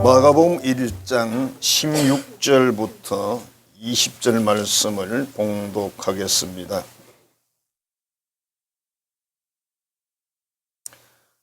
마가복음 1장 16절부터 20절 말씀을 봉독하겠습니다.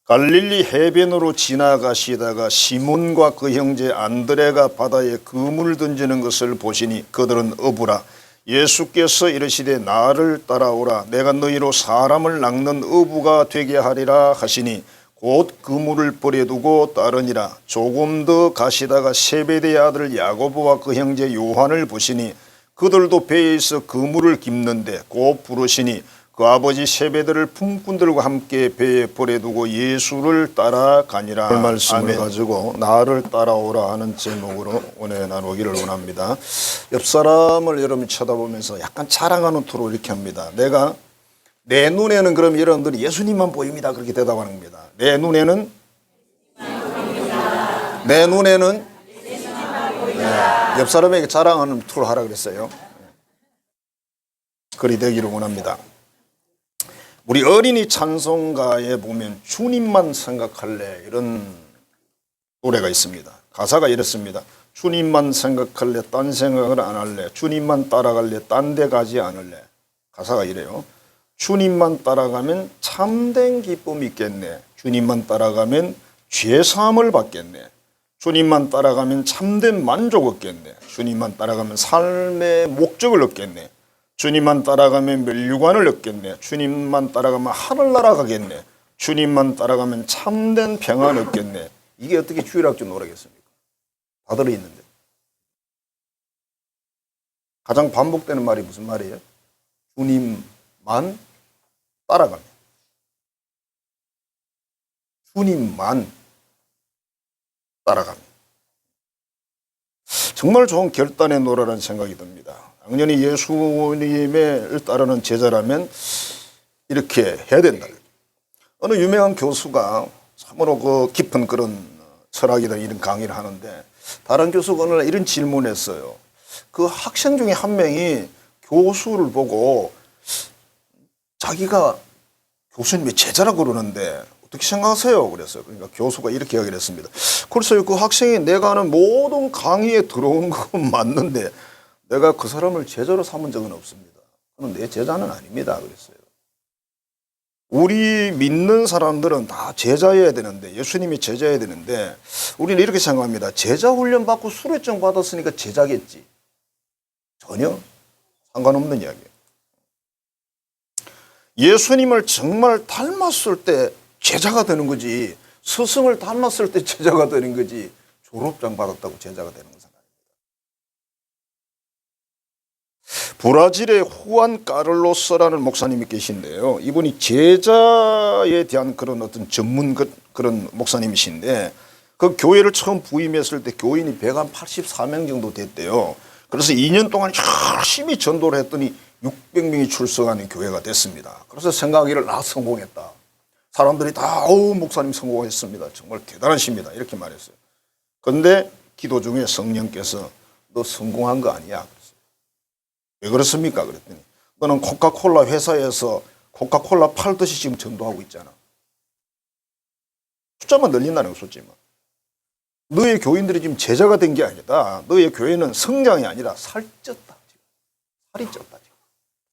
갈릴리 해변으로 지나가시다가 시몬과 그 형제 안드레가 바다에 그물을 던지는 것을 보시니 그들은 어부라. 예수께서 이르시되 나를 따라오라. 내가 너희로 사람을 낚는 어부가 되게 하리라 하시니 곧 그물을 버려두고 따르니라. 조금 더 가시다가 세베대의 아들 야고보와 그 형제 요한을 보시니 그들도 배에 있어 그물을 깁는데 곧 부르시니 그 아버지 세베대를 품꾼들과 함께 배에 버려두고 예수를 따라가니라. 그 말씀을 가지고 나를 따라오라 하는 제목으로 오늘 나누기를 원합니다. 옆 사람을 여러분이 쳐다보면서 약간 자랑하는 투로 이렇게 합니다. 내 눈에는 그럼 여러분들이 예수님만 보입니다. 그렇게 대답하는 겁니다. 내 눈에는 옆 사람에게 자랑하는 투로 하라 그랬어요. 그리 되기를 원합니다. 우리 어린이 찬송가에 보면 주님만 생각할래 이런 노래가 있습니다. 가사가 이렇습니다. 주님만 생각할래 딴 생각을 안 할래. 주님만 따라갈래 딴 데 가지 않을래. 가사가 이래요. 주님만 따라가면 참된 기쁨이 있겠네. 주님만 따라가면 죄사함을 받겠네. 주님만 따라가면 참된 만족 얻겠네. 주님만 따라가면 삶의 목적을 얻겠네. 주님만 따라가면 멸류관을 얻겠네. 주님만 따라가면 하늘나라 가겠네. 주님만 따라가면 참된 평안 얻겠네. 이게 어떻게 주일학교 노래겠습니까? 다 들어있는데. 가장 반복되는 말이 무슨 말이에요? 주님만 따라가면. 주님만 따라가면. 정말 좋은 결단의 노래라는 생각이 듭니다. 당연히 예수님을 따르는 제자라면 이렇게 해야 된다. 어느 유명한 교수가 참으로 그 깊은 그런 철학이나 이런 강의를 하는데 다른 교수가 어느 날 이런 질문을 했어요. 그 학생 중에 한 명이 교수를 보고 자기가 교수님이 제자라고 그러는데 어떻게 생각하세요? 그랬어요. 그러니까 교수가 이렇게 이야기를 했습니다. 그래서 그 학생이 내가 하는 모든 강의에 들어온 건 맞는데 내가 그 사람을 제자로 삼은 적은 없습니다. 그는 내 제자는 아닙니다. 그랬어요. 우리 믿는 사람들은 다 제자여야 되는데 예수님이 제자여야 되는데 우리는 이렇게 생각합니다. 제자 훈련 받고 수료증 받았으니까 제자겠지. 전혀 상관없는 이야기예요. 예수님을 정말 닮았을 때 제자가 되는 거지 스승을 닮았을 때 제자가 되는 거지 졸업장 받았다고 제자가 되는 것은 아닙니다. 브라질의 후안 까를로스라는 목사님이 계신데요. 이분이 제자에 대한 그런 어떤 전문 그런 목사님이신데 그 교회를 처음 부임했을 때 교인이 184명 정도 됐대요. 그래서 2년 동안 열심히 전도를 했더니 600명이 출석하는 교회가 됐습니다. 그래서 생각하기를 나 성공했다. 사람들이 다 목사님 성공했습니다. 정말 대단하십니다. 이렇게 말했어요. 그런데 기도 중에 성령께서 너 성공한 거 아니야. 그랬어요. 왜 그렇습니까? 그랬더니 너는 코카콜라 회사에서 코카콜라 팔듯이 지금 전도하고 있잖아. 숫자만 늘린다는 거 숫자만. 너의 교인들이 지금 제자가 된 게 아니다. 너의 교회는 성장이 아니라 살쪘다. 살이 쪘다.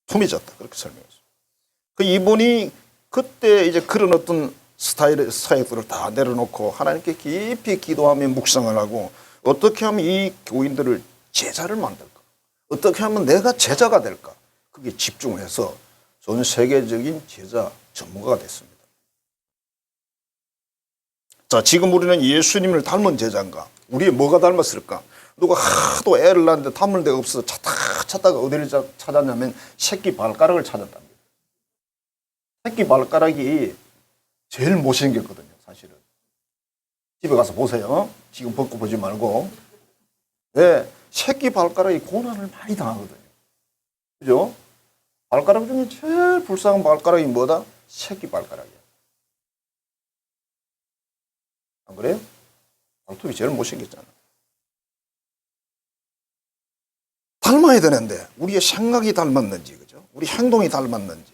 품이 쪘다. 그렇게 설명했어요. 그 이분이 그때 이제 그런 어떤 스타일들을 다 내려놓고 하나님께 깊이 기도하며 묵상을 하고 어떻게 하면 이 교인들을 제자를 만들까? 어떻게 하면 내가 제자가 될까? 그게 집중해서 전 세계적인 제자 전문가가 됐습니다. 자, 지금 우리는 예수님을 닮은 제자인가? 우리 뭐가 닮았을까? 누가 하도 애를 낳는데 닮을 데가 없어서 찾다가 어디를 찾았냐면 새끼 발가락을 찾았답니다. 새끼 발가락이 제일 못생겼거든요, 사실은. 집에 가서 보세요. 지금 벗고 보지 말고. 네, 새끼 발가락이 고난을 많이 당하거든요. 그죠? 발가락 중에 제일 불쌍한 발가락이 뭐다? 새끼 발가락이야. 안 그래요? 발톱이 제일 못생겼잖아. 닮아야 되는데 우리의 생각이 닮았는지, 그죠? 우리 행동이 닮았는지,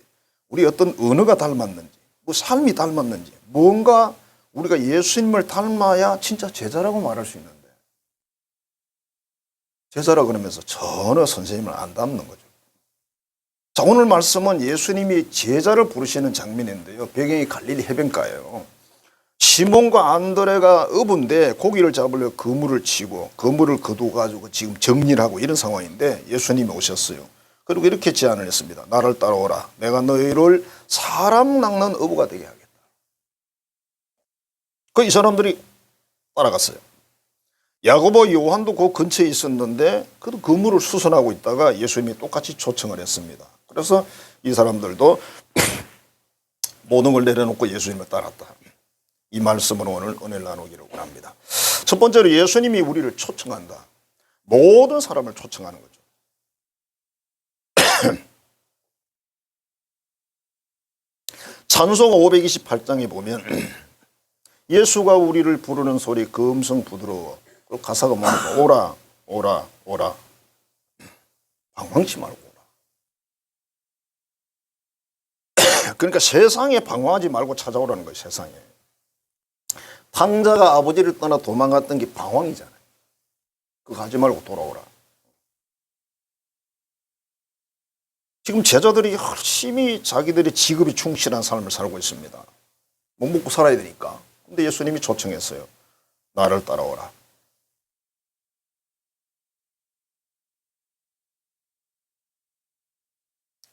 우리 어떤 언어가 닮았는지, 뭐 삶이 닮았는지, 뭔가 우리가 예수님을 닮아야 진짜 제자라고 말할 수 있는데 제자라 그러면서 전혀 선생님을 안 닮는 거죠. 자, 오늘 말씀은 예수님이 제자를 부르시는 장면인데요. 배경이 갈릴리 해변가예요. 시몬과 안드레가 어부인데 고기를 잡으려 그물을 치고 그물을 거두어가지고 지금 정리를 하고 이런 상황인데 예수님이 오셨어요. 그리고 이렇게 제안을 했습니다. 나를 따라오라. 내가 너희를 사람 낚는 어부가 되게 하겠다. 그 이 사람들이 따라갔어요. 야고보 요한도 그 근처에 있었는데 그도 그물을 수선하고 있다가 예수님이 똑같이 초청을 했습니다. 그래서 이 사람들도 모든 걸 내려놓고 예수님을 따랐다. 이 말씀으로 오늘 은혜를 나누기를 원합니다. 첫 번째로 예수님이 우리를 초청한다. 모든 사람을 초청하는 거죠. 찬송 528장에 보면 예수가 우리를 부르는 소리 그 음성 부드러워. 그 가사가 뭐냐면 오라 오라 오라. 방황치 말고 오라. 그러니까 세상에 방황하지 말고 찾아오라는 거예요. 세상에. 탕자가 아버지를 떠나 도망갔던 게 방황이잖아요. 그거 하지 말고 돌아오라. 지금 제자들이 열심히 자기들의 직업에 충실한 삶을 살고 있습니다. 못 먹고 살아야 되니까. 근데 예수님이 초청했어요. 나를 따라오라.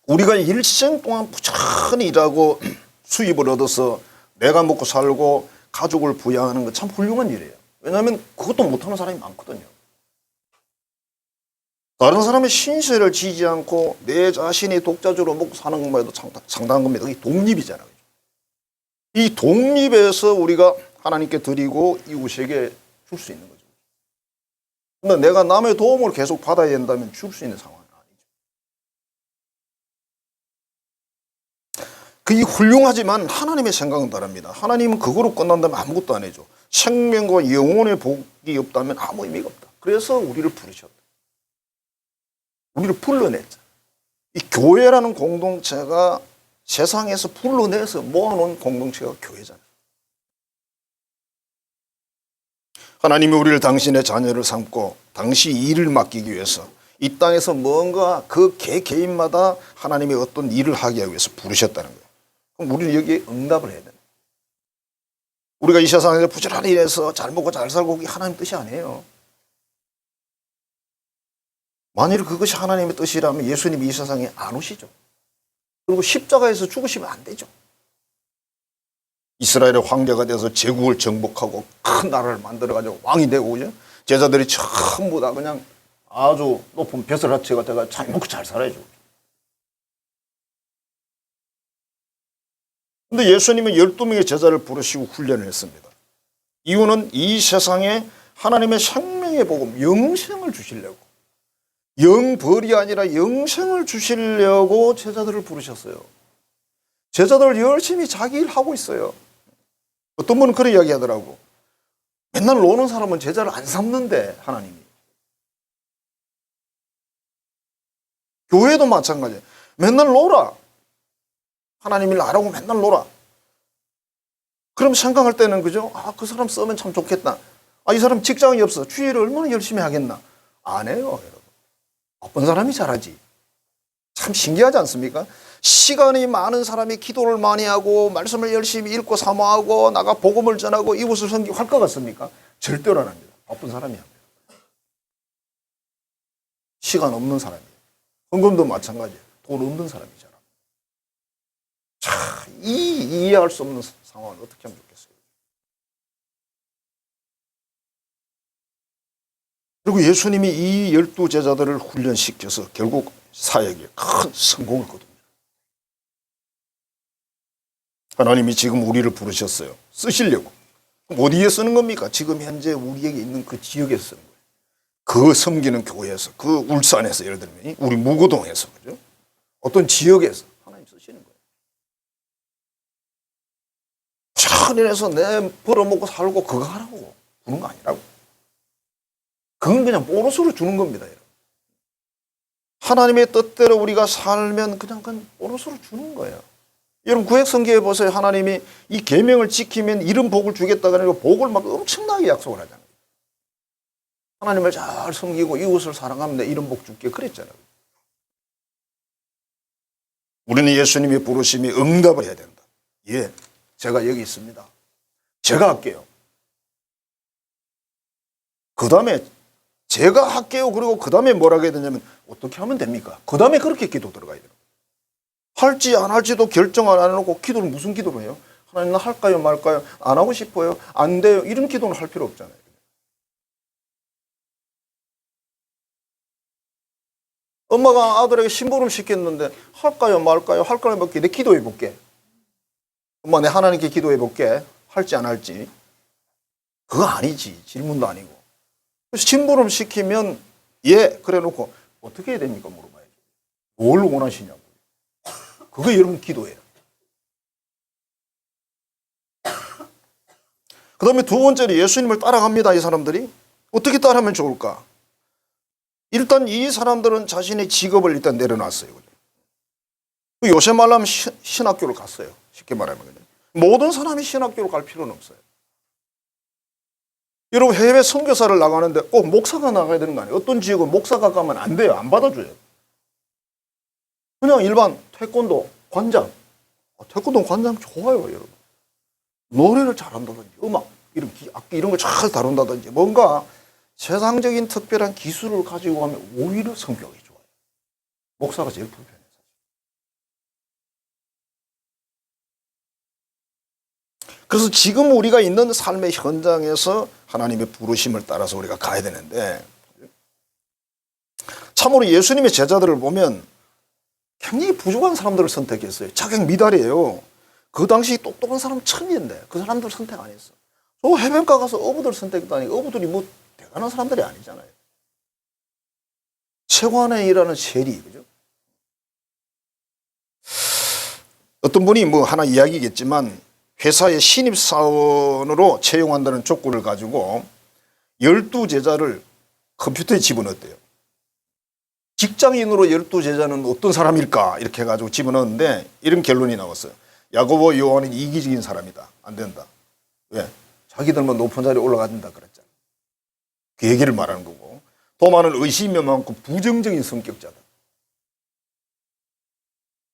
우리가 일생 동안 부지런히 일하고 수입을 얻어서 내가 먹고 살고 가족을 부양하는 건 참 훌륭한 일이에요. 왜냐하면 그것도 못하는 사람이 많거든요. 다른 사람의 신세를 지지 않고 내 자신이 독자적으로 먹고 사는 것만 해도 상당한 겁니다. 이게 독립이잖아요. 이 독립에서 우리가 하나님께 드리고 이웃에게 줄 수 있는 거죠. 그런데 내가 남의 도움을 계속 받아야 된다면 줄 수 있는 상황은 아니죠. 그게 훌륭하지만 하나님의 생각은 다릅니다. 하나님은 그거로 끝난다면 아무것도 안 해줘. 생명과 영혼의 복이 없다면 아무 의미가 없다. 그래서 우리를 부르셨다. 우리를 불러냈죠. 이 교회라는 공동체가 세상에서 불러내서 모아놓은 공동체가 교회잖아요. 하나님이 우리를 당신의 자녀를 삼고 당시 일을 맡기기 위해서 이 땅에서 뭔가 그 개인마다 하나님의 어떤 일을 하기 위해서 부르셨다는 거예요. 그럼 우리는 여기에 응답을 해야 돼요. 우리가 이 세상에서 부지런히 일해서 잘 먹고 잘 살고 그게 하나님 뜻이 아니에요. 만일 그것이 하나님의 뜻이라면 예수님이 이 세상에 안 오시죠. 그리고 십자가에서 죽으시면 안 되죠. 이스라엘의 황제가 돼서 제국을 정복하고 큰 나라를 만들어가지고 왕이 되고, 그죠? 제자들이 전부 다 그냥 아주 높은 벼슬아치가 돼가 잘 먹고 잘 살아야죠. 근데 예수님은 12명의 제자를 부르시고 훈련을 했습니다. 이유는 이 세상에 하나님의 생명의 복음, 영생을 주시려고, 영벌이 아니라 영생을 주시려고 제자들을 부르셨어요. 제자들 열심히 자기 일 하고 있어요. 어떤 분은 그런 이야기 하더라고. 맨날 노는 사람은 제자를 안 삼는데 하나님이. 교회도 마찬가지예요. 맨날 놀아. 하나님 일 안 하고 맨날 놀아. 그럼 생각할 때는, 그죠? 아, 그 사람 쓰면 참 좋겠다. 아, 이 사람 직장이 없어. 주일을 얼마나 열심히 하겠나. 안 해요, 여러분. 어떤 사람이 잘하지. 참 신기하지 않습니까? 시간이 많은 사람이 기도를 많이 하고 말씀을 열심히 읽고 사모하고 나가 복음을 전하고 이웃을 섬기고 할 것 같습니까? 절대로 안 합니다. 바쁜 사람이 합니다. 시간 없는 사람이에요. 헌금도 마찬가지예요. 돈 없는 사람이 잘합니다. 참, 이해할 수 없는 상황을 어떻게 하면 좋겠어요. 그리고 예수님이 이 12제자들을 훈련시켜서 결국 사역에 큰 성공을 거둡니다. 하나님이 지금 우리를 부르셨어요. 쓰시려고. 어디에 쓰는 겁니까? 지금 현재 우리에게 있는 그 지역에서 쓰는 거예요. 그 섬기는 교회에서, 그 울산에서, 예를 들면 우리 무고동에서, 그죠? 어떤 지역에서 하나님 쓰시는 거예요. 천일에서 내 벌어먹고 살고 그거 하라고 부는 거 아니라고. 그건 그냥 보너스로 주는 겁니다. 여러분. 하나님의 뜻대로 우리가 살면 그냥 보너스로 주는 거예요. 여러분 구약성경에 보세요. 하나님이 이 계명을 지키면 이런 복을 주겠다가 아니라 복을 막 엄청나게 약속을 하잖아요. 하나님을 잘 섬기고 이웃을 사랑하면 내 이런 복 줄게 그랬잖아요. 우리는 예수님의 부르심에 응답을 해야 된다. 예, 제가 여기 있습니다. 제가 할게요. 그 다음에 제가 할게요. 그리고 그 다음에 뭐라고 해야 되냐면 어떻게 하면 됩니까? 그 다음에 그렇게 기도 들어가야 돼요. 할지 안 할지도 결정 안 해놓고 기도를 무슨 기도를 해요? 하나님 나 할까요 말까요? 안 하고 싶어요? 안 돼요? 이런 기도는 할 필요 없잖아요. 엄마가 아들에게 심부름 시켰는데 할까요 말까요? 할까요 말까요? 내 기도해 볼게. 엄마 내 하나님께 기도해 볼게. 할지 안 할지. 그거 아니지. 질문도 아니고. 그래서 심부름 시키면 예 그래 놓고 어떻게 해야 됩니까 물어봐야죠. 뭘 원하시냐고. 그거 여러분 기도예요. 그 다음에 두 번째로 예수님을 따라갑니다. 이 사람들이. 어떻게 따라하면 좋을까? 일단 이 사람들은 자신의 직업을 일단 내려놨어요. 요새 말하면 신학교를 갔어요. 쉽게 말하면. 모든 사람이 신학교로 갈 필요는 없어요. 여러분 해외 선교사를 나가는데 꼭 목사가 나가야 되는 거 아니에요? 어떤 지역은 목사가 가면 안 돼요. 안 받아줘요. 그냥 일반 태권도 관장. 태권도 관장 좋아요. 여러분. 노래를 잘한다든지 음악 이런 악기 이런 걸 잘 다룬다든지 뭔가 세상적인 특별한 기술을 가지고 가면 오히려 성격이 좋아요. 목사가 제일 불편해요. 그래서 지금 우리가 있는 삶의 현장에서 하나님의 부르심을 따라서 우리가 가야 되는데 참으로 예수님의 제자들을 보면 굉장히 부족한 사람들을 선택했어요. 자격 미달이에요. 그 당시 똑똑한 사람 천인데 그 사람들 선택 안 했어. 저 해변가 가서 어부들 선택했다니 어부들이 뭐 대단한 사람들이 아니잖아요. 세관에 일하는 세리 그죠? 어떤 분이 뭐 하나 이야기겠지만 회사의 신입사원으로 채용한다는 조건을 가지고 12제자를 컴퓨터에 집어넣었대요. 직장인으로 12제자는 어떤 사람일까 이렇게 해가지고 집어넣었는데 이런 결론이 나왔어요. 야고보 요한은 이기적인 사람이다. 안 된다. 왜? 자기들만 높은 자리에 올라간다 그랬잖아. 그 얘기를 말하는 거고 더 많은 의심이 많고 부정적인 성격자다.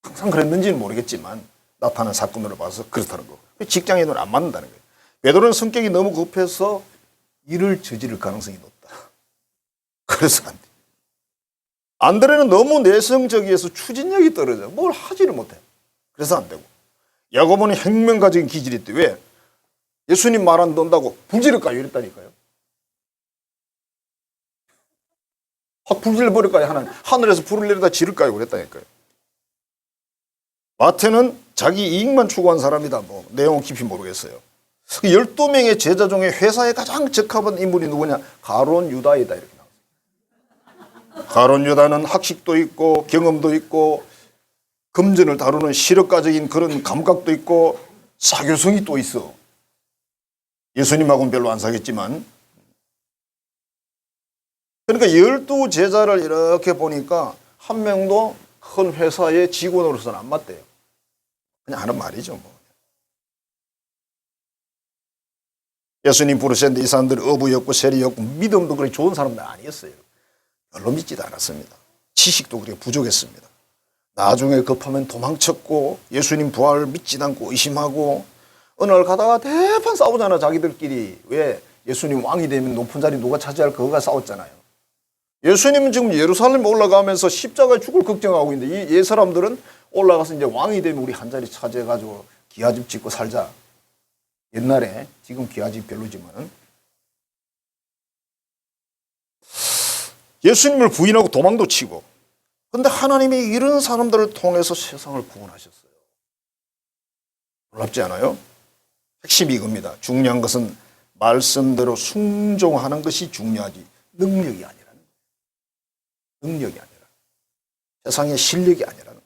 항상 그랬는지는 모르겠지만 나타난 사건으로 봐서 그렇다는 거. 직장인으로는 안 맞는다는 거예요. 베드로는 성격이 너무 급해서 일을 저지를 가능성이 높다. 그래서 안 돼. 안드레는 너무 내성적이어서 추진력이 떨어져. 뭘 하지를 못해. 그래서 안 되고. 야고보는 혁명가적인 기질이 있대. 왜? 예수님 말 안 듣는다고 불지를까요? 이랬다니까요. 확 불질러버릴까요? 하늘에서 불을 내려다 지를까요? 그랬다니까요. 마태는 자기 이익만 추구한 사람이다. 뭐 내용은 깊이 모르겠어요. 12명의 제자 중에 회사에 가장 적합한 인물이 누구냐? 가룟 유다이다 이렇게 나왔어요. 가룟 유다는 학식도 있고 경험도 있고 금전을 다루는 실효가적인 그런 감각도 있고 사교성이 또 있어. 예수님하고는 별로 안 사겠지만. 그러니까 12제자를 이렇게 보니까 한 명도 큰 회사의 직원으로서는 안 맞대요. 그냥 하는 말이죠. 뭐. 예수님 부르셨는데 이 사람들이 어부였고 세리였고 믿음도 그렇게 좋은 사람들 아니었어요. 별로 믿지도 않았습니다. 지식도 그렇게 부족했습니다. 나중에 급하면 도망쳤고 예수님 부활을 믿지도 않고 의심하고 어느 날 가다가 대판 싸우잖아 자기들끼리. 왜? 예수님 왕이 되면 높은 자리 누가 차지할 그거가 싸웠잖아요. 예수님은 지금 예루살렘 올라가면서 십자가에 죽을 걱정하고 있는데 이 사람들은 올라가서 이제 왕이 되면 우리 한 자리 차지해가지고 기와집 짓고 살자. 옛날에 지금 기와집 별로지만은 예수님을 부인하고 도망도 치고. 그런데 하나님이 이런 사람들을 통해서 세상을 구원하셨어요. 놀랍지 않아요? 핵심이 이겁니다. 중요한 것은 말씀대로 순종하는 것이 중요하지 능력이 아니라는 거예요. 능력이 아니라 세상의 실력이 아니라는 거예요.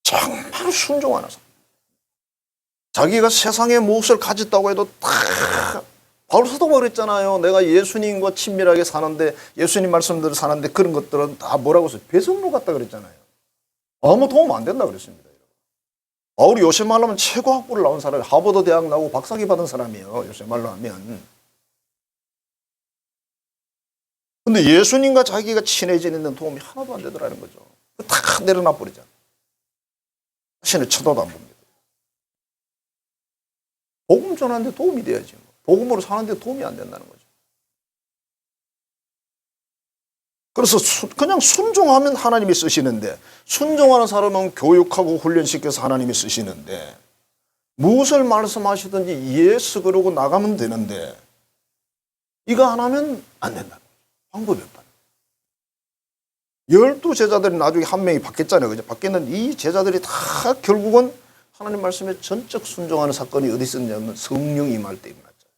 정말 순종하는 사람. 자기가 세상에 무엇을 가졌다고 해도 다 바울 사도가 그랬잖아요. 내가 예수님과 친밀하게 사는데 예수님 말씀대로 사는데 그런 것들은 다 뭐라고 했어요? 배설물 같다 그랬잖아요. 아무 도움 안 된다 그랬습니다. 바울이 요새 말로 하면 최고 학부를 나온 사람이 하버드 대학 나오고 박사학위 받은 사람이에요. 요새 말로 하면. 근데 예수님과 자기가 친해지는 도움이 하나도 안 되더라는 거죠. 다 내려놔 버리잖아. 자신을 쳐다도 안 봅니다. 복음 전하는데 도움이 돼야지. 복음으로 사는데 도움이 안 된다는 거죠. 그래서 그냥 순종하면 하나님이 쓰시는데, 순종하는 사람은 교육하고 훈련시켜서 하나님이 쓰시는데, 무엇을 말씀하시든지 예스 그러고 나가면 되는데, 이거 안 하면 안 된다. 방법이 없다. 12제자들이 나중에 한 명이 바뀌었잖아요. 그죠? 바뀌었는데 이 제자들이 다 결국은 하나님 말씀에 전적 순종하는 사건이 어디 있었냐면 성령이 임할 때 일어났죠.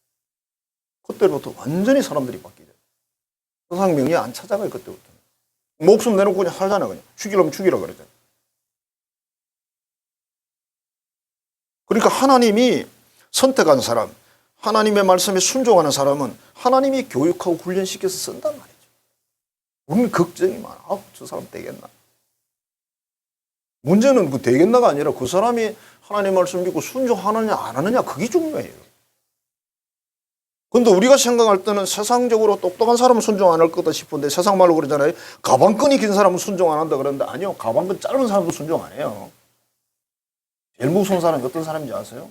그때부터 완전히 사람들이 바뀌죠. 세상 명예 안 찾아가요. 그때부터. 목숨 내놓고 그냥 살잖아. 그냥. 죽이려면 죽이라 그러잖아요. 그러니까 하나님이 선택한 사람, 하나님의 말씀에 순종하는 사람은 하나님이 교육하고 훈련시켜서 쓴단 말이죠. 우리는 걱정이 많아. 아, 저 사람 되겠나? 문제는 그 되겠나가 아니라 그 사람이 하나님 말씀 믿고 순종하느냐 안 하느냐 그게 중요해요. 그런데 우리가 생각할 때는 세상적으로 똑똑한 사람은 순종 안 할 거다 싶은데 세상 말로 그러잖아요. 가방끈이 긴 사람은 순종 안 한다 그러는데 아니요. 가방끈 짧은 사람도 순종 안 해요. 제일 무서운 사람이 어떤 사람인지 아세요?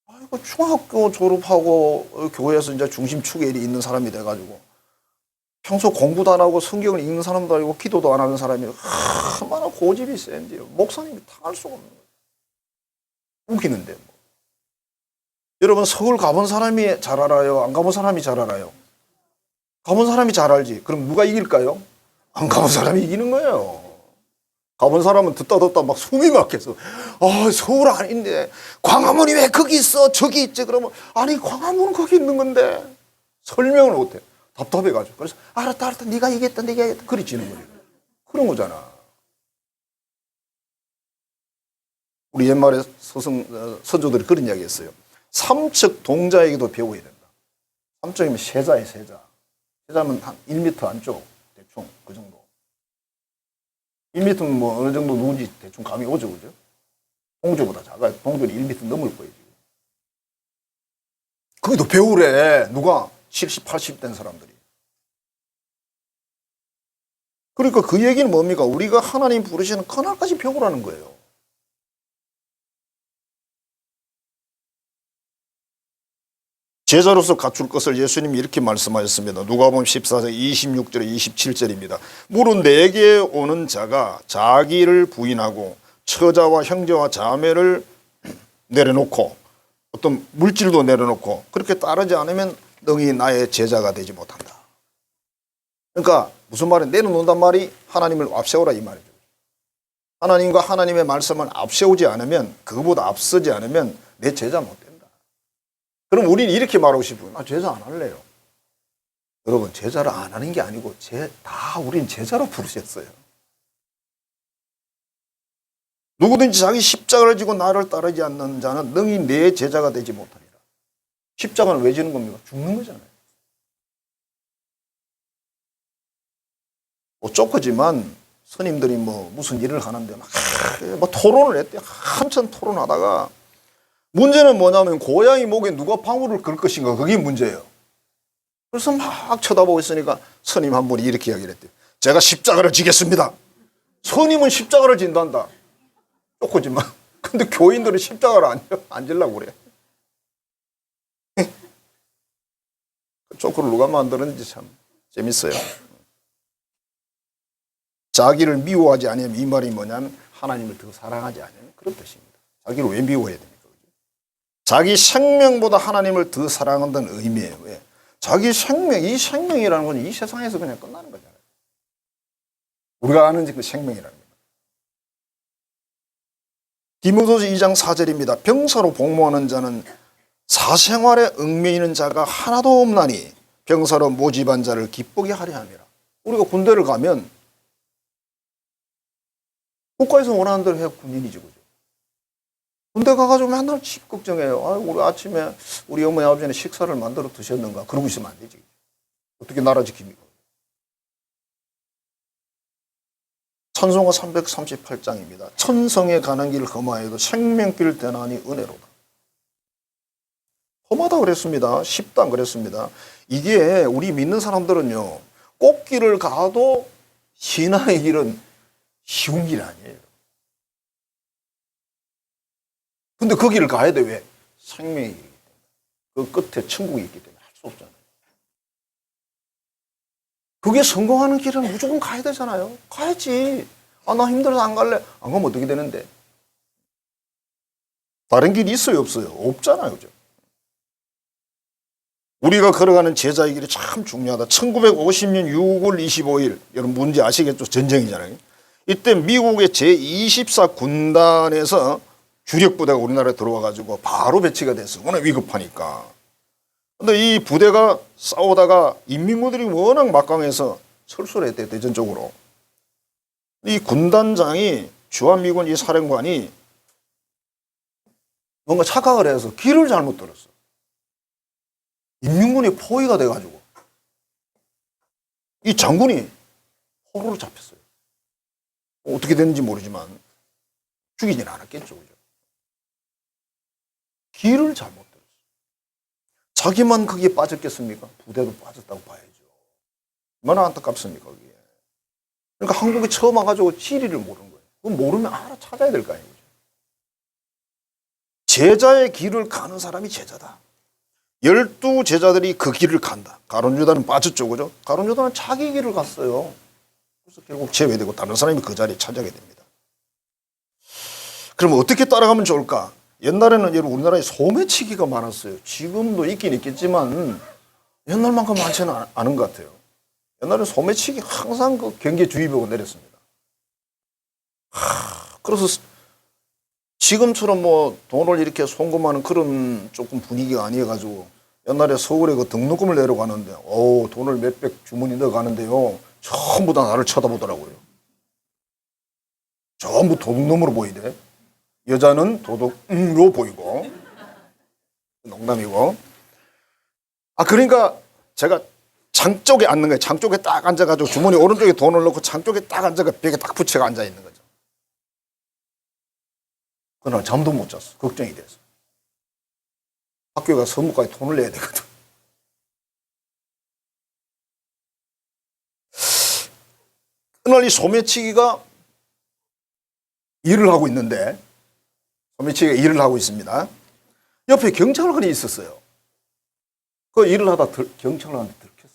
아이고, 중학교 졸업하고 교회에서 이제 중심축에 있는 사람이 돼가지고 평소 공부도 안 하고 성경을 읽는 사람도 아니고 기도도 안 하는 사람이 얼마나 고집이 센지요. 목사님이 당할 수가 없는 거예요. 웃기는데. 뭐. 여러분 서울 가본 사람이 잘 알아요? 안 가본 사람이 잘 알아요? 가본 사람이 잘 알지. 그럼 누가 이길까요? 안 가본 사람이 이기는 거예요. 가본 사람은 듣다 막 숨이 막혀서 서울 아닌데 광화문이 왜 거기 있어? 저기 있지. 그러면 아니 광화문은 거기 있는 건데 설명을 못해. 답답해가지고. 그래서 알았다 네가 이겼다 그리 지는 거예요. 그런 거잖아. 우리 옛말에 선조들이 그런 이야기 했어요. 삼척 동자에게도 배워야 된다. 삼척이면 세자예요. 세자면 한 1m 안쪽 대충 그 정도. 1m면 뭐 어느 정도 누군지 대충 감이 오죠. 그죠? 동조보다 작아요. 동조는 1m 넘을 거예요. 지금. 거기도 배우래. 누가? 70, 80 된 사람들이. 그러니까 그 얘기는 뭡니까? 우리가 하나님 부르시는 그날까지 배우라는 거예요. 제자로서 갖출 것을 예수님이 이렇게 말씀하셨습니다. 누가복음 14장 26절에 27절입니다. 무릇 내게 오는 자가 자기를 부인하고 처자와 형제와 자매를 내려놓고 어떤 물질도 내려놓고 그렇게 따르지 않으면 너희 나의 제자가 되지 못한다. 그러니까 무슨 말이야? 내려놓는단 말이 하나님을 앞세우라 이 말이죠. 하나님과 하나님의 말씀을 앞세우지 않으면 그거보다 앞서지 않으면 내 제자 못 된다. 그럼 우리는 이렇게 말하고 싶어요. 제자 안 할래요. 여러분 제자를 안 하는 게 아니고 다 우리는 제자로 부르셨어요. 누구든지 자기 십자가를 지고 나를 따르지 않는 자는 능히 내 제자가 되지 못하리라. 십자가는 왜 지는 겁니까? 죽는 거잖아요. 쫓거지만 스님들이 무슨 일을 하는데 막 토론을 했대. 한참 토론하다가 문제는 뭐냐면 고양이 목에 누가 방울을 걸 것인가 그게 문제예요. 그래서 막 쳐다보고 있으니까 스님 한 분이 이렇게 이야기를 했대요. 제가 십자가를 지겠습니다. 스님은 십자가를 진단다. 쫓거지만 근데 교인들은 십자가를 안 지려고 그래. 쪼크를 누가 만들었는지 참 재밌어요. 자기를 미워하지 않으면 이 말이 뭐냐면 하나님을 더 사랑하지 않으면 그런 뜻입니다. 자기를 왜 미워해야 됩니까? 자기 생명보다 하나님을 더 사랑한다는 의미예요. 왜? 자기 생명, 이 생명이라는 건 이 세상에서 그냥 끝나는 거잖아요. 우리가 아는 그 생명이라는 거예요. 디모데후서 2장 4절입니다. 병사로 복무하는 자는 사생활에 얽매이는 자가 하나도 없나니 병사로 모집한 자를 기쁘게 하려 함이라. 우리가 군대를 가면 국가에서 원하는 대로 해야 군인이지, 그죠? 군대 가가지고 맨날 집 걱정해요. 우리 아침에 우리 어머니 아버지는 식사를 만들어 드셨는가? 그러고 있으면 안 되지. 어떻게 나라 지킵니까? 찬송가 338장입니다. 천성에 가는 길 험하여도 생명길 대나니 은혜로다. 험하다 그랬습니다. 쉽다 그랬습니다. 이게 우리 믿는 사람들은요, 꽃길을 가도 신앙의 길은 쉬운 길 아니에요. 근데 그 길을 가야 돼. 왜? 생명의 길이기 때문에. 그 끝에 천국이 있기 때문에 할 수 없잖아요. 그게 성공하는 길은 무조건 가야 되잖아요. 가야지. 아, 나 힘들어서 안 갈래. 안 가면 어떻게 되는데? 다른 길이 있어요, 없어요? 없잖아요. 그죠? 우리가 걸어가는 제자의 길이 참 중요하다. 1950년 6월 25일, 여러분 뭔지 아시겠죠? 전쟁이잖아요. 이때 미국의 제24 군단에서 주력 부대가 우리나라에 들어와 가지고 바로 배치가 됐어. 워낙 위급하니까. 근데 이 부대가 싸우다가 인민군들이 워낙 막강해서 철수를 했대, 대전 쪽으로. 이 군단장이 주한미군 이 사령관이 뭔가 착각을 해서 길을 잘못 들었어. 인민군이 포위가 돼가지고 이 장군이 포로로 잡혔어요. 어떻게 됐는지 모르지만 죽이진 않았겠죠. 그죠? 길을 잘못 들었어요. 자기만 거기에 빠졌겠습니까? 부대도 빠졌다고 봐야죠. 얼마나 안타깝습니까? 그게. 그러니까 한국에 처음 와가지고 지리를 모르는 거예요. 그럼 모르면 알아찾아야 될 거 아니에요. 제자의 길을 가는 사람이 제자다. 12 제자들이 그 길을 간다. 가룟 유다는 빠졌죠. 그죠? 가룟 유다는 자기 길을 갔어요. 그래서 결국 제외되고 다른 사람이 그 자리에 차지하게 됩니다. 그럼 어떻게 따라가면 좋을까? 옛날에는 여러분 우리나라에 소매치기가 많았어요. 지금도 있긴 있겠지만 옛날만큼 많지는 않은 것 같아요. 옛날에 소매치기 항상 그 경계 주의보가 내렸습니다. 그래서 지금처럼 뭐 돈을 이렇게 송금하는 그런 조금 분위기가 아니어가지고 옛날에 서울에 그 등록금을 내러 가는데 돈을 몇백 주머니 넣어 가는데요. 전부 다 나를 쳐다보더라고요. 전부 도둑놈으로 보이대. 여자는 도둑으로 보이고. 농담이고. 그러니까 제가 장 쪽에 앉는 거예요. 장 쪽에 딱 앉아가지고 주머니 오른쪽에 돈을 넣고 장 쪽에 딱 앉아가 벽에 딱 붙여가 앉아 있는 거죠. 그날 잠도 못 잤어. 걱정이 돼서. 학교에 가서 선물까지 돈을 내야 되거든. 그날 이 소매치기가 일을 하고 있는데, 소매치기가 일을 하고 있습니다. 옆에 경찰관이 있었어요. 그 일을 하다 경찰관한테 들켰어.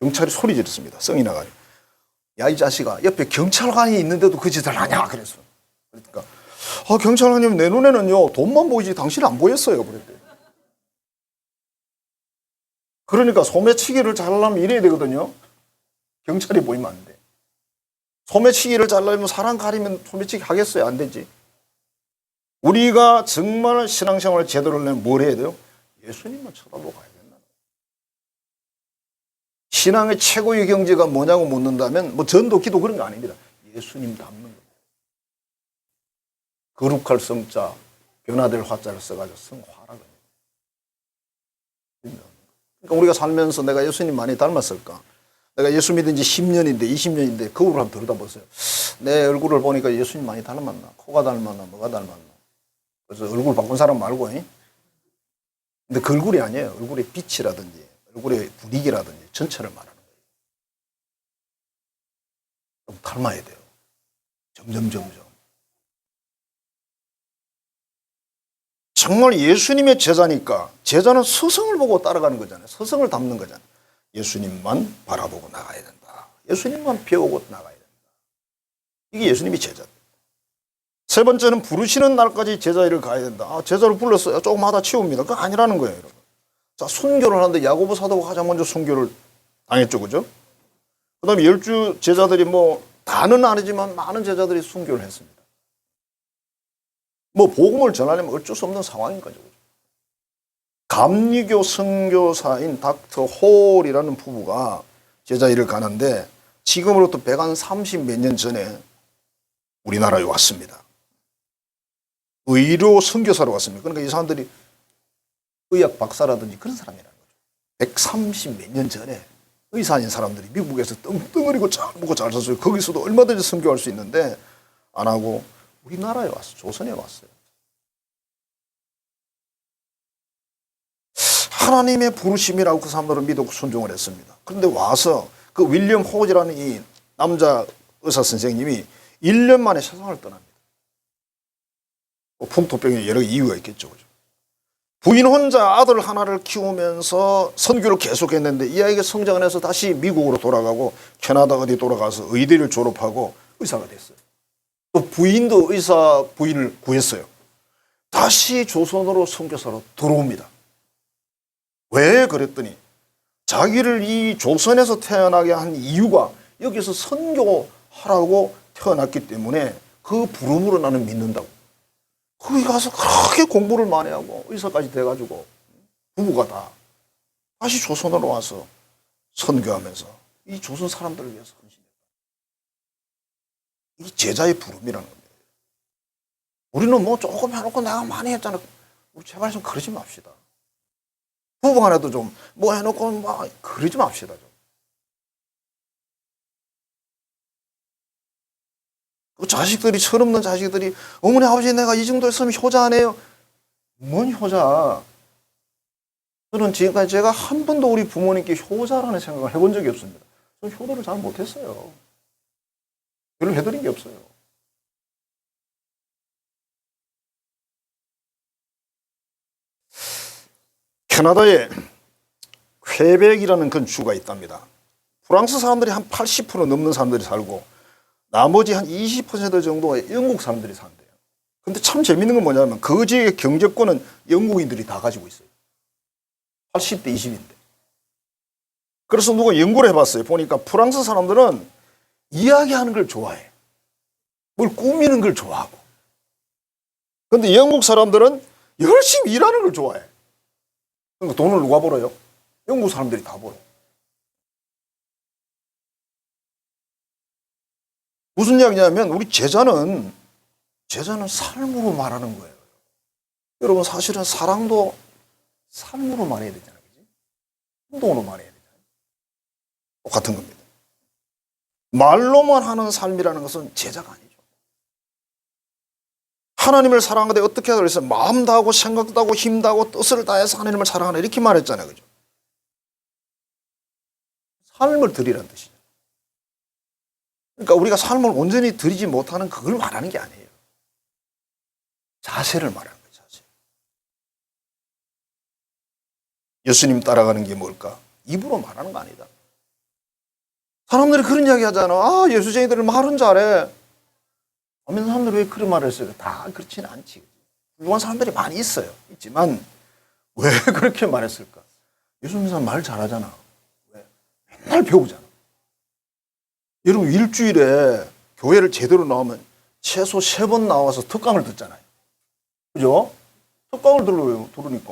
경찰이 소리 지르습니다. 성이 나가지고. 야, 이 자식아, 옆에 경찰관이 있는데도 그 짓을 하냐? 그랬어. 그러니까, 경찰관님, 내 눈에는요, 돈만 보이지 당신 안 보였어요. 그랬대. 그러니까 소매치기를 잘하려면 이래야 되거든요. 경찰이 보이면 안 돼. 소매치기를 잘하려면 사람 가리면 소매치기 하겠어요? 안 되지. 우리가 정말 신앙생활을 제대로 하려면 뭘 해야 돼요? 예수님만 쳐다보고 가야 된다. 신앙의 최고의 경제가 뭐냐고 묻는다면 뭐 전도, 기도 그런 거 아닙니다. 예수님 닮는 거예요. 거룩할 성자, 변화될 화자를 써가지고 성화라고 합니다. 그러니까 우리가 살면서 내가 예수님 많이 닮았을까? 내가 예수 믿은 지 10년인데 20년인데 거울을 한번 들여다보세요. 내 얼굴을 보니까 예수님 많이 닮았나? 코가 닮았나? 뭐가 닮았나? 그래서 얼굴 바꾼 사람 말고. 근데 그 얼굴이 아니에요. 얼굴의 빛이라든지 얼굴의 분위기라든지 전체를 말하는 거예요. 좀 닮아야 돼요. 점점. 정말 예수님의 제자니까 제자는 스승을 보고 따라가는 거잖아요. 스승을 닮는 거잖아요. 예수님만 바라보고 나가야 된다. 예수님만 배우고 나가야 된다. 이게 예수님이 제자다. 세 번째는 부르시는 날까지 제자일을 가야 된다. 제자를 불렀어요. 조금 하다 치웁니다. 그거 아니라는 거예요, 여러분. 자, 순교를 하는데 야고보 사도가 가장 먼저 순교를 당했죠, 그죠? 그 다음에 12 제자들이 뭐 다는 아니지만 많은 제자들이 순교를 했습니다. 뭐 복음을 전하려면 어쩔 수 없는 상황인 거죠. 감리교 선교사인 닥터 홀이라는 부부가 제자일을 가는데 지금으로부터 130 몇 년 전에 우리나라에 왔습니다. 의료 선교사로 왔습니다. 그러니까 이 사람들이 의학 박사라든지 그런 사람이라는 거죠. 130 몇 년 전에 의사인 사람들이 미국에서 떵떵거리고 잘 먹고 잘 살았어요. 거기서도 얼마든지 선교할 수 있는데 안 하고 우리나라에 왔어요. 조선에 왔어요. 하나님의 부르심이라고 그 사람들은 믿고 순종을 했습니다. 그런데 와서 그 윌리엄 호지라는 이 남자 의사 선생님이 1년 만에 세상을 떠납니다. 풍토병에 여러 이유가 있겠죠. 그죠? 부인 혼자 아들 하나를 키우면서 선교를 계속했는데 이 아이가 성장을 해서 다시 미국으로 돌아가고 캐나다 어디 돌아가서 의대를 졸업하고 의사가 됐어요. 또 부인도 의사 부인을 구했어요. 다시 조선으로 선교사로 들어옵니다. 왜 그랬더니 자기를 이 조선에서 태어나게 한 이유가 여기서 선교하라고 태어났기 때문에 그 부름으로 나는 믿는다고. 거기 가서 그렇게 공부를 많이 하고 의사까지 돼가지고 부부가 다 다시 조선으로 와서 선교하면서 이 조선 사람들을 위해서 헌신했다. 이 제자의 부름이라는 겁니다. 우리는 뭐 조금 해놓고 내가 많이 했잖아. 우리 제발 좀 그러지 맙시다. 부부 간에도 좀 뭐 해놓고 막 그러지 맙시다. 좀. 그 자식들이 철없는 자식들이 어머니 아버지 내가 이 정도 했으면 효자 안 해요. 뭔 효자. 저는 지금까지 제가 한 번도 우리 부모님께 효자라는 생각을 해본 적이 없습니다. 저는 효도를 잘 못했어요. 별로 해드린 게 없어요. 캐나다에 퀘벡이라는 그 주가 있답니다. 프랑스 사람들이 한 80% 넘는 사람들이 살고 나머지 한 20% 정도의 영국 사람들이 산대요. 근데 참 재밌는 건 뭐냐면 그 지역의 경제권은 영국인들이 다 가지고 있어요. 80대 20인데. 그래서 누가 연구를 해봤어요. 보니까 프랑스 사람들은 이야기하는 걸 좋아해. 뭘 꾸미는 걸 좋아하고. 근데 영국 사람들은 열심히 일하는 걸 좋아해. 그러니까 돈을 누가 벌어요? 영국 사람들이 다 벌어. 무슨 이야기냐면 우리 제자는 삶으로 말하는 거예요. 여러분 사실은 사랑도 삶으로 말해야 되잖아요. 그치? 행동으로 말해야 되잖아요. 똑같은 겁니다. 말로만 하는 삶이라는 것은 제자가 아니죠. 하나님을 사랑하되 어떻게 하라 그랬어요? 마음 다하고 생각도 다하고 힘 다하고 뜻을 다해서 하나님을 사랑하라 이렇게 말했잖아요. 그죠? 삶을 드리라는 뜻이죠. 그러니까 우리가 삶을 온전히 드리지 못하는 그걸 말하는 게 아니에요. 자세를 말하는 거예요. 자세. 예수님 따라가는 게 뭘까? 입으로 말하는 거 아니다. 사람들이 그런 이야기 하잖아. 아, 예수쟁이들은 말은 잘해. 어떤 사람들이 왜 그런 말을 했어요? 다 그렇지는 않지. 훌륭한 사람들이 많이 있어요. 있지만 왜 그렇게 말했을까? 예수 믿는 사람 말 잘하잖아. 왜? 맨날 배우잖아. 여러분 일주일에 교회를 제대로 나오면 최소 3번 나와서 특강을 듣잖아요. 그죠? 특강을 들으니까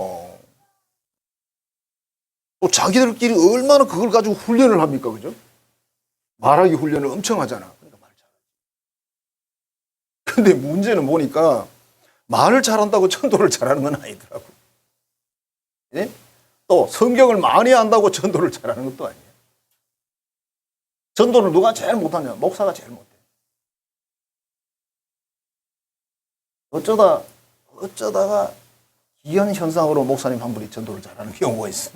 또 자기들끼리 얼마나 그걸 가지고 훈련을 합니까? 그죠? 말하기 훈련을 엄청 하잖아. 그러니까 말 잘하지. 근데 문제는 보니까 말을 잘한다고 전도를 잘하는 건 아니더라고. 예? 또 성경을 많이 안다고 전도를 잘하는 것도 아니에요. 전도를 누가 제일 못하냐? 목사가 제일 못해. 어쩌다가 기현 현상으로 목사님 한 분이 전도를 잘하는 경우가 있어요.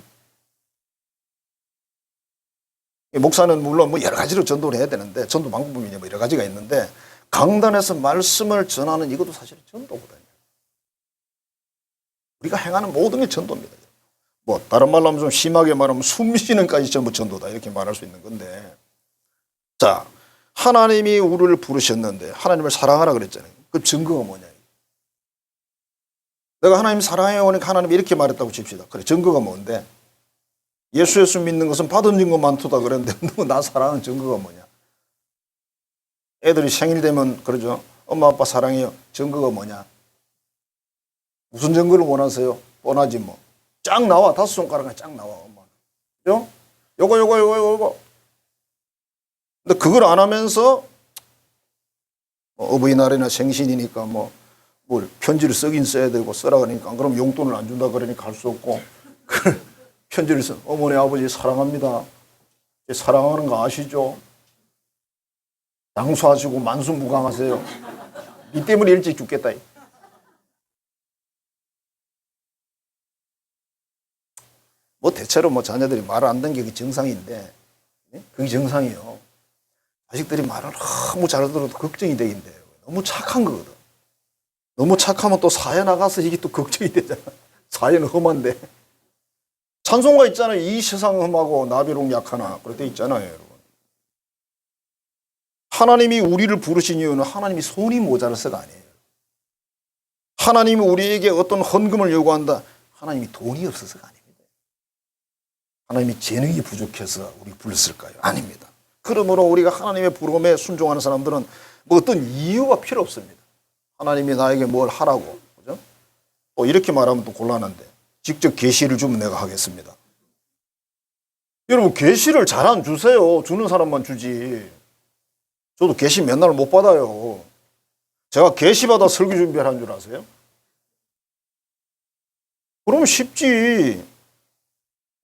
목사는 물론 뭐 여러 가지로 전도를 해야 되는데 전도 방법이 뭐 여러 가지가 있는데 강단에서 말씀을 전하는 이것도 사실 전도거든요. 우리가 행하는 모든 게 전도입니다. 뭐 다른 말로 하면 좀 심하게 말하면 숨 쉬는까지 전부 전도다 이렇게 말할 수 있는 건데, 자, 하나님이 우리를 부르셨는데 하나님을 사랑하라 그랬잖아요. 그 증거가 뭐냐? 내가 하나님 사랑해요 하니까 하나님이 이렇게 말했다고 칩시다. 그래, 증거가 뭔데? 예수 믿는 것은 받은 증거 많도다 그랬는데 너 나 사랑하는 증거가 뭐냐? 애들이 생일 되면 그러죠. 엄마 아빠 사랑해요. 증거가 뭐냐? 무슨 증거를 원하세요? 뻔하지 뭐. 쫙 나와. 5손가락에 쫙 나와. 엄마. 그죠? 요거. 근데 그걸 안 하면서 어버이날이나 생신이니까 뭐 편지를 쓰긴 써야 되고 쓰라 그러니까 그럼 용돈을 안 준다 그러니까 갈 수 없고 편지를 써. 어머니 아버지 사랑합니다. 사랑하는 거 아시죠? 장수하시고 만수무강하세요. 니 때문에 일찍 죽겠다. 대체로 뭐 자녀들이 말을 안 듣는 게 그게 정상인데, 그게 정상이에요. 자식들이 말을 너무 잘 들어도 걱정이 되긴 돼요. 너무 착한 거거든. 너무 착하면 또 사회 나가서 이게 또 걱정이 되잖아. 사회는 험한데. 찬송가 있잖아요. 이 세상 험하고 나비록 약하나. 그렇게 있잖아요, 여러분. 하나님이 우리를 부르신 이유는 하나님이 손이 모자라서가 아니에요. 하나님이 우리에게 어떤 헌금을 요구한다. 하나님이 돈이 없어서가 아닙니다. 하나님이 재능이 부족해서 우리 불렀을까요? 아닙니다. 그러므로 우리가 하나님의 부름에 순종하는 사람들은 뭐 어떤 이유가 필요 없습니다. 하나님이 나에게 뭘 하라고, 그죠? 또 이렇게 말하면 또 곤란한데, 직접 계시를 주면 내가 하겠습니다. 여러분, 계시를 잘 안 주세요. 주는 사람만 주지. 저도 계시 맨날 못 받아요. 제가 계시 받아 설교 준비를 한 줄 아세요? 그러면 쉽지.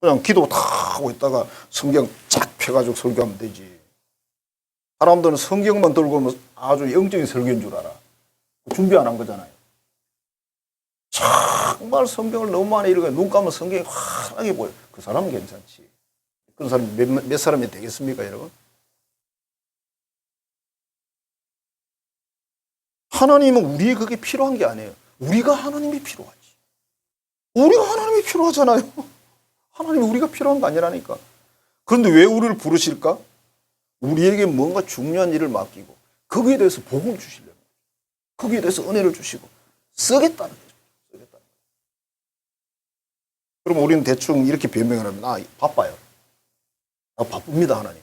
그냥 기도 다 하고 있다가 성경 쫙 펴가지고 설교하면 되지. 사람들은 성경만 들고 오면 아주 영적인 설교인 줄 알아. 준비 안 한 거잖아요. 정말 성경을 너무 많이 읽어요. 눈 감으면 성경이 환하게 보여. 그 사람은 괜찮지. 그런 사람이 몇 사람이 되겠습니까, 여러분? 하나님은 우리의 그게 필요한 게 아니에요. 우리가 하나님이 필요하지. 우리가 하나님이 필요하잖아요. 하나님이 우리가 필요한 거 아니라니까. 그런데 왜 우리를 부르실까? 우리에게 뭔가 중요한 일을 맡기고 거기에 대해서 복음을 주시려고. 거기에 대해서 은혜를 주시고 쓰겠다는 거죠. 쓰겠다는 거죠. 그럼 우리는 대충 이렇게 변명을 하면 바빠요. 나 바쁩니다, 하나님.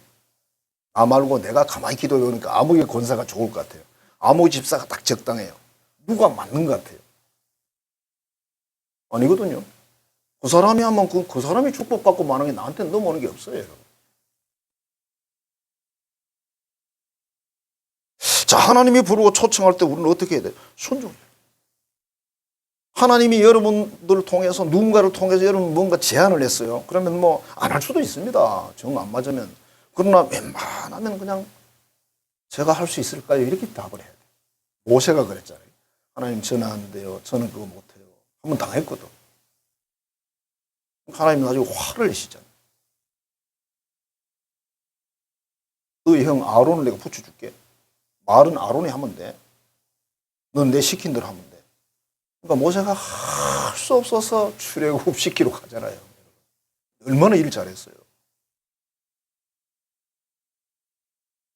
나 말고 내가 가만히 기도해 오니까 아무개 권사가 좋을 것 같아요. 아무 집사가 딱 적당해요. 누가 맞는 것 같아요. 아니거든요. 그 사람이 하면 그 사람이 축복받고 마는 게 나한테 넘어오는 게 없어요, 여러분. 자, 하나님이 부르고 초청할 때 우리는 어떻게 해야 돼요? 순종해요. 하나님이 여러분들을 통해서 누군가를 통해서 여러분 뭔가 제안을 했어요. 그러면 뭐 안 할 수도 있습니다. 정 안 맞으면. 그러나 웬만하면 그냥 제가 할 수 있을까요? 이렇게 답을 해야 돼요. 모세가 그랬잖아요. 하나님 저는 안 돼요. 저는 그거 못해요. 한번 당했거든. 하나님이 나중에 화를 내시잖아요. 너희 형 아론을 내가 붙여줄게. 말은 아론이 하면 돼. 넌 내 시킨 대로 하면 돼. 그러니까 모세가 할 수 없어서 출애굽시키러 가잖아요. 얼마나 일을 잘했어요.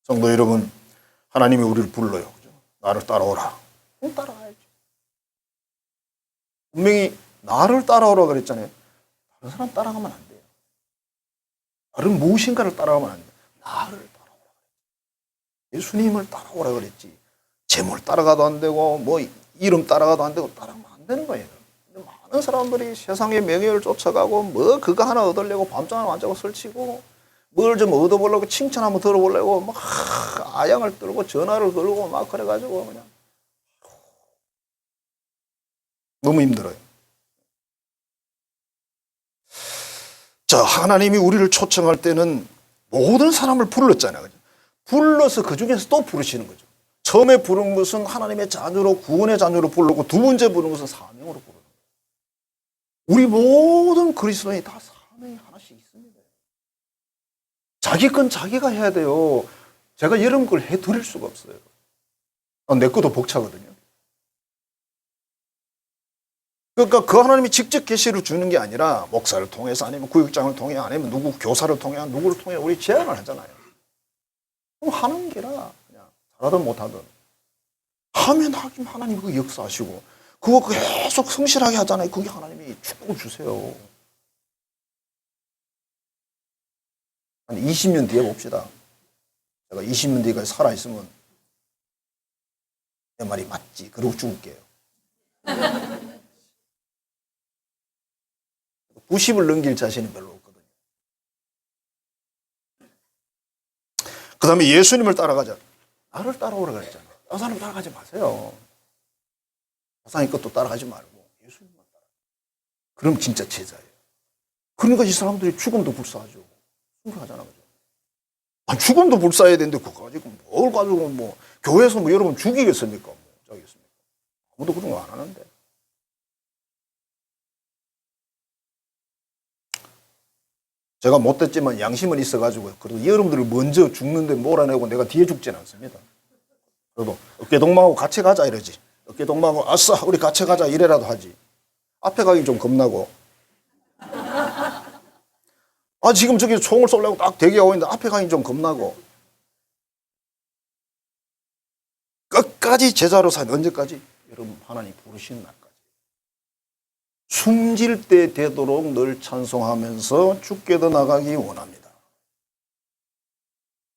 성도 여러분, 하나님이 우리를 불러요. 그죠? 나를 따라오라. 그럼 따라가야죠. 분명히 나를 따라오라 그랬잖아요. 다른 사람 따라가면 안 돼요. 다른 무엇인가를 따라가면 안 돼요. 나를 따라오라. 예수님을 따라오라 그랬지. 재물 따라가도 안 되고 뭐 이름 따라가도 안 되고 따라가면 안 되는 거예요. 근데 많은 사람들이 세상의 명예를 쫓아가고 뭐 그거 하나 얻으려고 밤잠을 안 자고 설치고 뭘 좀 얻어보려고 칭찬 한번 들어보려고 막 아양을 떨고 전화를 걸고 막 그래가지고 그냥 너무 힘들어요. 자, 하나님이 우리를 초청할 때는 모든 사람을 불렀잖아요. 그죠? 불러서 그 중에서 또 부르시는 거죠. 처음에 부른 것은 하나님의 자녀로 구원의 자녀로 부르고 두 번째 부른 것은 사명으로 부르는 거예요. 우리 모든 그리스도인이 다 사명이 하나씩 있습니다. 자기 건 자기가 해야 돼요. 제가 여러분 걸 해드릴 수가 없어요. 내 것도 벅차거든요. 그러니까 그 하나님이 직접 계시를 주는 게 아니라 목사를 통해서 아니면 구역장을 통해 아니면 누구 교사를 통해 누구를 통해 우리 제안을 하잖아요. 그럼 하는 게라 그냥 잘하든 못하든 하면 하긴 하나님이 그 역사하시고 그거 계속 성실하게 하잖아요. 그게 하나님이 축복을 주세요. 한 20년 뒤에 봅시다. 제가 20년 뒤에 살아있으면 내 말이 맞지. 그러고 죽을게요. 90을 넘길 자신이 별로 없거든요. 그 다음에 예수님을 따라가자. 나를 따라오라 그랬잖아. 다른 사람 따라가지 마세요. 세상의 것도 따라가지 말고 예수님만 따라가. 그럼 진짜 제자예요. 그러니까 이 사람들이 죽음도 불사하죠. 순교하잖아. 그죠? 아니, 죽음도 불사해야 되는데 그거 가지고 뭘 가지고 뭐 교회에서 뭐 여러분 죽이겠습니까? 뭐 자겠습니까? 아무도 그런 거 안 하는데. 제가 못됐지만 양심은 있어가지고 그래도 여러분들이 먼저 죽는데 몰아내고 내가 뒤에 죽지는 않습니다. 그래도 어깨동무하고 같이 가자 이러지. 어깨동무하고 아싸 우리 같이 가자 이래라도 하지. 앞에 가기 좀 겁나고. 아 지금 저기 총을 쏠려고 딱 대기하고 있는데 앞에 가기 좀 겁나고. 끝까지 제자로 산 언제까지? 여러분 하나님 부르시는 날까지. 숨질 때 되도록 늘 찬송하면서 죽게도 나가기 원합니다.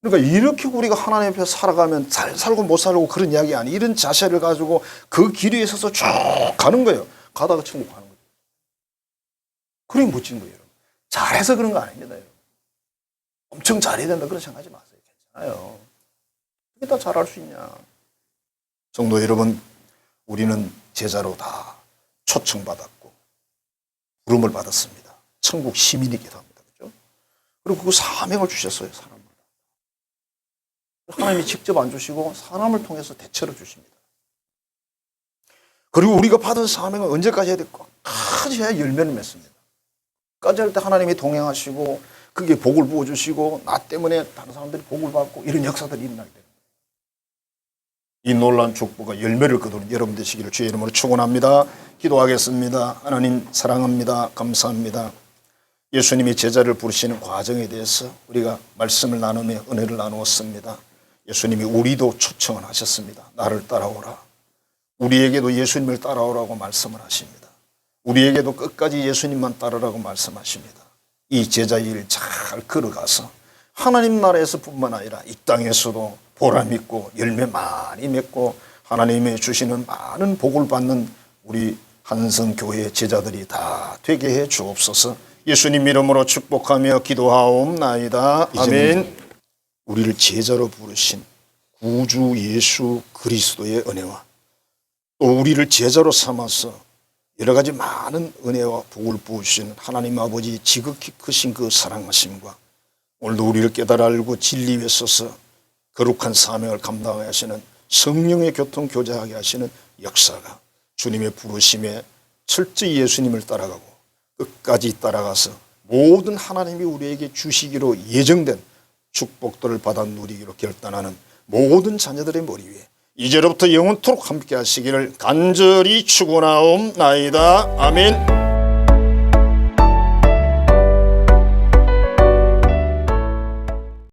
그러니까 이렇게 우리가 하나님 앞에 살아가면 잘 살고 못 살고 그런 이야기 아니. 이런 자세를 가지고 그 길 위에 서서 쭉 가는 거예요. 가다가 천국 가는 거예요. 그게 멋진 거예요. 잘해서 그런 거 아닙니다. 여러분. 엄청 잘해야 된다 그런 생각하지 마세요. 괜찮아요. 어떻게 다 잘할 수 있냐. 성도 여러분, 우리는 제자로 다 초청받았고 부름을 받았습니다. 천국 시민이기도 합니다. 그렇죠? 그리고 그 사명을 주셨어요. 사람마다. 하나님이 직접 안 주시고 사람을 통해서 대체로 주십니다. 그리고 우리가 받은 사명은 언제까지 해야 될까? 끝까지 해야 열매를 맺습니다. 끝까지 할 때 하나님이 동행하시고 그게 복을 부어주시고 나 때문에 다른 사람들이 복을 받고 이런 역사들이 일어나게 됩니다. 이 놀라운 축복과 열매를 거두는 여러분 되시기를 주의 이름으로 축원합니다. 기도하겠습니다. 하나님 사랑합니다. 감사합니다. 예수님이 제자를 부르시는 과정에 대해서 우리가 말씀을 나누며 은혜를 나누었습니다. 예수님이 우리도 초청을 하셨습니다. 나를 따라오라. 우리에게도 예수님을 따라오라고 말씀을 하십니다. 우리에게도 끝까지 예수님만 따르라고 말씀하십니다. 이 제자의 일 잘 걸어가서 하나님 나라에서 뿐만 아니라 이 땅에서도 보람 있고 열매 많이 맺고 하나님의 주시는 많은 복을 받는 우리 한성교회 제자들이 다 되게 해 주옵소서. 예수님 이름으로 축복하며 기도하옵나이다. 아멘. 우리를 제자로 부르신 구주 예수 그리스도의 은혜와 또 우리를 제자로 삼아서 여러 가지 많은 은혜와 복을 부으신 하나님 아버지 지극히 크신 그 사랑하심과 오늘도 우리를 깨달아 알고 진리 위에 서서 거룩한 사명을 감당하게 하시는 성령의 교통 교제하게 하시는 역사가 주님의 부르심에 철저히 예수님을 따라가고 끝까지 따라가서 모든 하나님이 우리에게 주시기로 예정된 축복들을 받아 누리기로 결단하는 모든 자녀들의 머리 위에 이제로부터 영원토록 함께 하시기를 간절히 축원하옵나이다. 아멘.